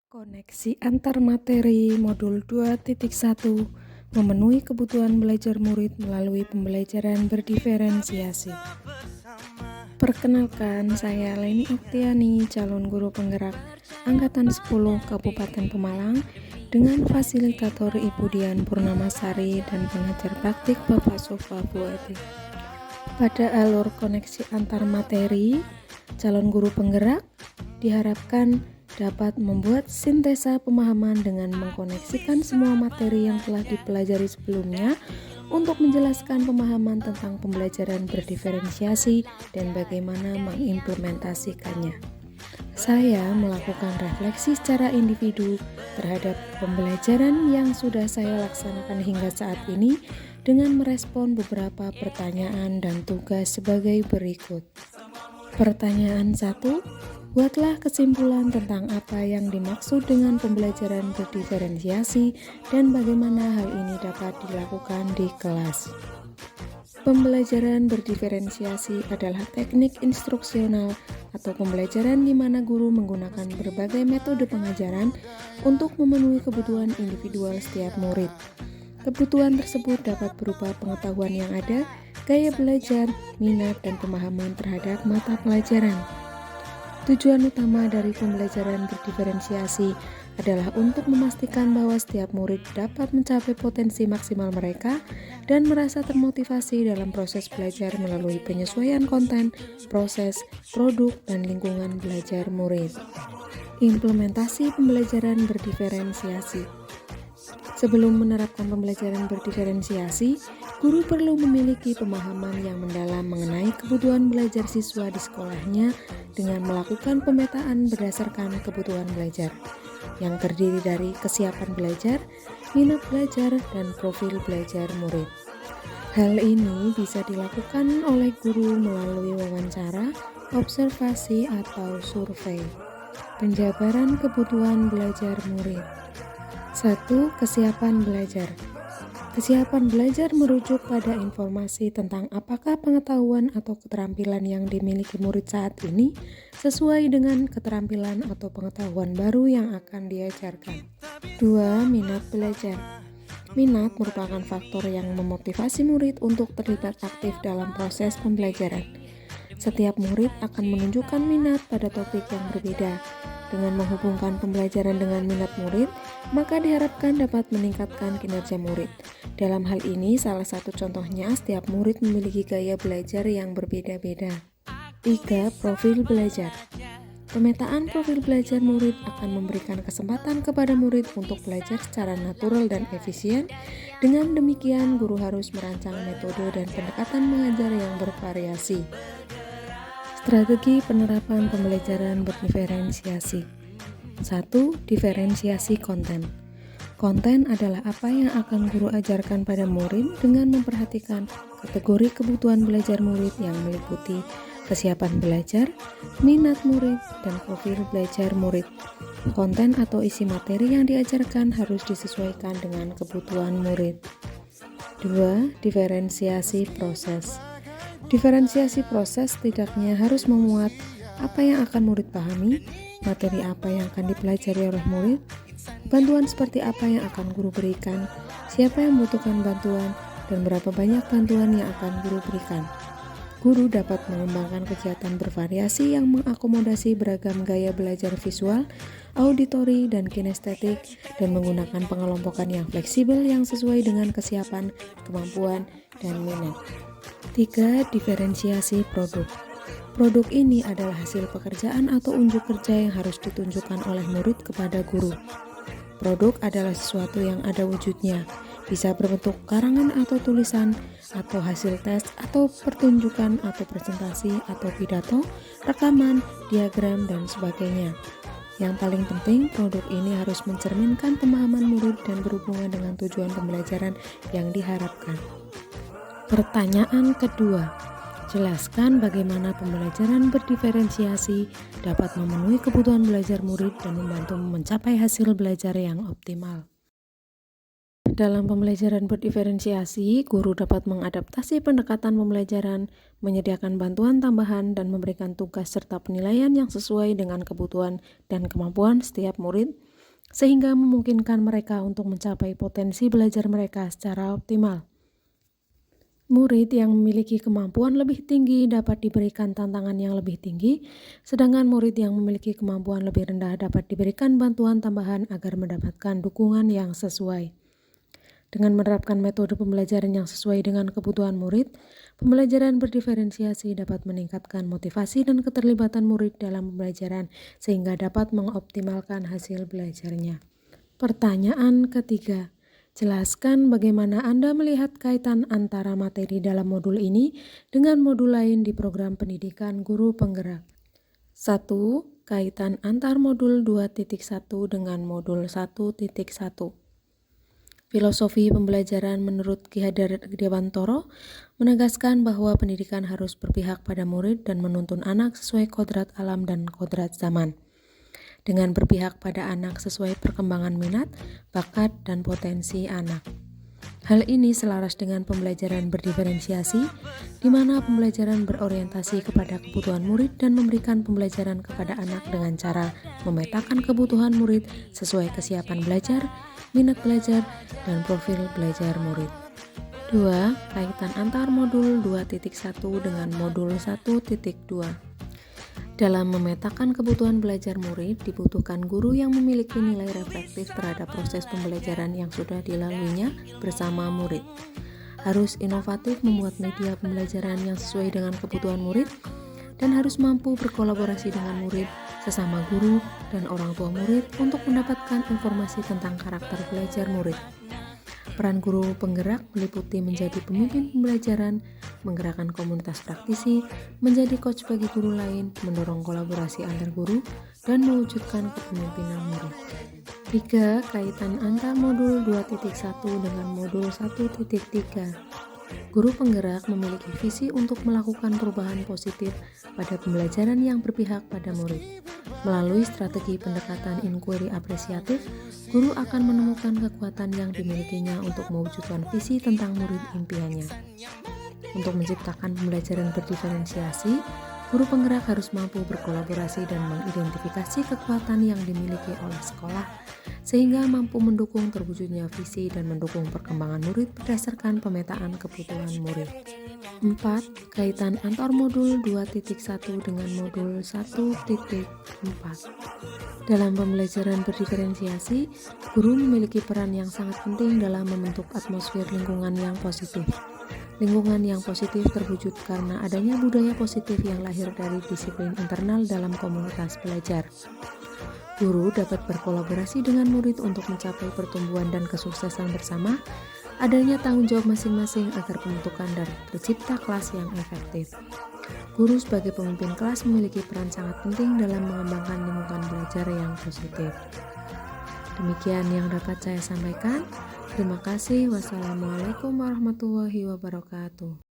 Koneksi antar materi modul 2.1 memenuhi kebutuhan belajar murid melalui pembelajaran berdiferensiasi. Perkenalkan, saya Leni Oktiani, calon guru penggerak Angkatan 10 Kabupaten Pemalang dengan fasilitator Ibu Dian Purnamasari dan pengajar praktik Bapak Sofa Buati. Pada alur koneksi antar materi, calon guru penggerak diharapkan dapat membuat sintesa pemahaman dengan mengkoneksikan semua materi yang telah dipelajari sebelumnya untuk menjelaskan pemahaman tentang pembelajaran berdiferensiasi dan bagaimana mengimplementasikannya. Saya melakukan refleksi secara individu terhadap pembelajaran yang sudah saya laksanakan hingga saat ini dengan merespon beberapa pertanyaan dan tugas sebagai berikut. Pertanyaan 1. Buatlah kesimpulan tentang apa yang dimaksud dengan pembelajaran berdiferensiasi dan bagaimana hal ini dapat dilakukan di kelas. Pembelajaran berdiferensiasi adalah teknik instruksional atau pembelajaran di mana guru menggunakan berbagai metode pengajaran untuk memenuhi kebutuhan individual setiap murid. Kebutuhan tersebut dapat berupa pengetahuan yang ada, gaya belajar, minat, dan pemahaman terhadap mata pelajaran. Tujuan utama dari pembelajaran berdiferensiasi adalah untuk memastikan bahwa setiap murid dapat mencapai potensi maksimal mereka dan merasa termotivasi dalam proses belajar melalui penyesuaian konten, proses, produk, dan lingkungan belajar murid. Implementasi pembelajaran berdiferensiasi. Sebelum menerapkan pembelajaran berdiferensiasi, guru perlu memiliki pemahaman yang mendalam mengenai kebutuhan belajar siswa di sekolahnya dengan melakukan pemetaan berdasarkan kebutuhan belajar, yang terdiri dari kesiapan belajar, minat belajar, dan profil belajar murid. Hal ini bisa dilakukan oleh guru melalui wawancara, observasi, atau survei. Penjabaran kebutuhan belajar murid. 1. Kesiapan belajar. Kesiapan belajar merujuk pada informasi tentang apakah pengetahuan atau keterampilan yang dimiliki murid saat ini sesuai dengan keterampilan atau pengetahuan baru yang akan diajarkan. 2. Minat belajar. Minat merupakan faktor yang memotivasi murid untuk terlibat aktif dalam proses pembelajaran. Setiap murid akan menunjukkan minat pada topik yang berbeda. Dengan menghubungkan pembelajaran dengan minat murid, maka diharapkan dapat meningkatkan kinerja murid. Dalam hal ini, salah satu contohnya setiap murid memiliki gaya belajar yang berbeda-beda. 3. Profil belajar. Pemetaan profil belajar murid akan memberikan kesempatan kepada murid untuk belajar secara natural dan efisien. Dengan demikian, guru harus merancang metode dan pendekatan mengajar yang bervariasi. Strategi penerapan pembelajaran berdiferensiasi. 1. Diferensiasi konten. Konten adalah apa yang akan guru ajarkan pada murid dengan memperhatikan kategori kebutuhan belajar murid yang meliputi kesiapan belajar, minat murid, dan profil belajar murid. Konten atau isi materi yang diajarkan harus disesuaikan dengan kebutuhan murid. 2. Diferensiasi proses. Diferensiasi proses setidaknya harus memuat apa yang akan murid pahami, materi apa yang akan dipelajari oleh murid, bantuan seperti apa yang akan guru berikan, siapa yang membutuhkan bantuan, dan berapa banyak bantuan yang akan guru berikan. Guru dapat mengembangkan kegiatan bervariasi yang mengakomodasi beragam gaya belajar visual, auditori, dan kinestetik, dan menggunakan pengelompokan yang fleksibel yang sesuai dengan kesiapan, kemampuan, dan minat. 3. Diferensiasi produk. Produk ini adalah hasil pekerjaan atau unjuk kerja yang harus ditunjukkan oleh murid kepada guru. Produk adalah sesuatu yang ada wujudnya, bisa berbentuk karangan atau tulisan, atau hasil tes, atau pertunjukan, atau presentasi, atau pidato, rekaman, diagram, dan sebagainya. Yang paling penting, produk ini harus mencerminkan pemahaman murid dan berhubungan dengan tujuan pembelajaran yang diharapkan. Pertanyaan kedua, jelaskan bagaimana pembelajaran berdiferensiasi dapat memenuhi kebutuhan belajar murid dan membantu mencapai hasil belajar yang optimal. Dalam pembelajaran berdiferensiasi, guru dapat mengadaptasi pendekatan pembelajaran, menyediakan bantuan tambahan, dan memberikan tugas serta penilaian yang sesuai dengan kebutuhan dan kemampuan setiap murid sehingga memungkinkan mereka untuk mencapai potensi belajar mereka secara optimal. Murid yang memiliki kemampuan lebih tinggi dapat diberikan tantangan yang lebih tinggi, sedangkan murid yang memiliki kemampuan lebih rendah dapat diberikan bantuan tambahan agar mendapatkan dukungan yang sesuai. Dengan menerapkan metode pembelajaran yang sesuai dengan kebutuhan murid, pembelajaran berdiferensiasi dapat meningkatkan motivasi dan keterlibatan murid dalam pembelajaran sehingga dapat mengoptimalkan hasil belajarnya. Pertanyaan ketiga. Jelaskan bagaimana Anda melihat kaitan antara materi dalam modul ini dengan modul lain di program pendidikan guru penggerak. 1. Kaitan antar modul 2.1 dengan modul 1.1. Filosofi pembelajaran menurut Ki Hadar Dewantoro menegaskan bahwa pendidikan harus berpihak pada murid dan menuntun anak sesuai kodrat alam dan kodrat zaman. Dengan berpihak pada anak sesuai perkembangan minat, bakat, dan potensi anak. Hal ini selaras dengan pembelajaran berdiferensiasi, di mana pembelajaran berorientasi kepada kebutuhan murid dan memberikan pembelajaran kepada anak dengan cara memetakan kebutuhan murid sesuai kesiapan belajar, minat belajar, dan profil belajar murid. 2. Kaitan antar modul 2.1 dengan modul 1.2. Dalam memetakan kebutuhan belajar murid, dibutuhkan guru yang memiliki nilai reflektif terhadap proses pembelajaran yang sudah dilaluinya bersama murid. Harus inovatif membuat media pembelajaran yang sesuai dengan kebutuhan murid, dan harus mampu berkolaborasi dengan murid, sesama guru, dan orang tua murid untuk mendapatkan informasi tentang karakter belajar murid. Peran guru penggerak meliputi menjadi pemimpin pembelajaran, menggerakkan komunitas praktisi, menjadi coach bagi guru lain, mendorong kolaborasi antar guru, dan mewujudkan kepemimpinan murid. 3. Kaitan antar modul 2.1 dengan modul 1.3. Guru penggerak memiliki visi untuk melakukan perubahan positif pada pembelajaran yang berpihak pada murid. Melalui strategi pendekatan inquiry apresiatif, guru akan menemukan kekuatan yang dimilikinya untuk mewujudkan visi tentang murid impiannya. Untuk menciptakan pembelajaran berdiferensiasi, guru penggerak harus mampu berkolaborasi dan mengidentifikasi kekuatan yang dimiliki oleh sekolah, sehingga mampu mendukung terwujudnya visi dan mendukung perkembangan murid berdasarkan pemetaan kebutuhan murid. 4. Kaitan antar modul 2.1 dengan modul 1.4. Dalam pembelajaran berdiferensiasi, guru memiliki peran yang sangat penting dalam membentuk atmosfer lingkungan yang positif. Lingkungan yang positif terwujud karena adanya budaya positif yang lahir dari disiplin internal dalam komunitas belajar. Guru dapat berkolaborasi dengan murid untuk mencapai pertumbuhan dan kesuksesan bersama, adanya tanggung jawab masing-masing agar pembentukan dan tercipta kelas yang efektif. Guru sebagai pemimpin kelas memiliki peran sangat penting dalam mengembangkan lingkungan belajar yang positif. Demikian yang dapat saya sampaikan. Terima kasih. Wassalamualaikum warahmatullahi wabarakatuh.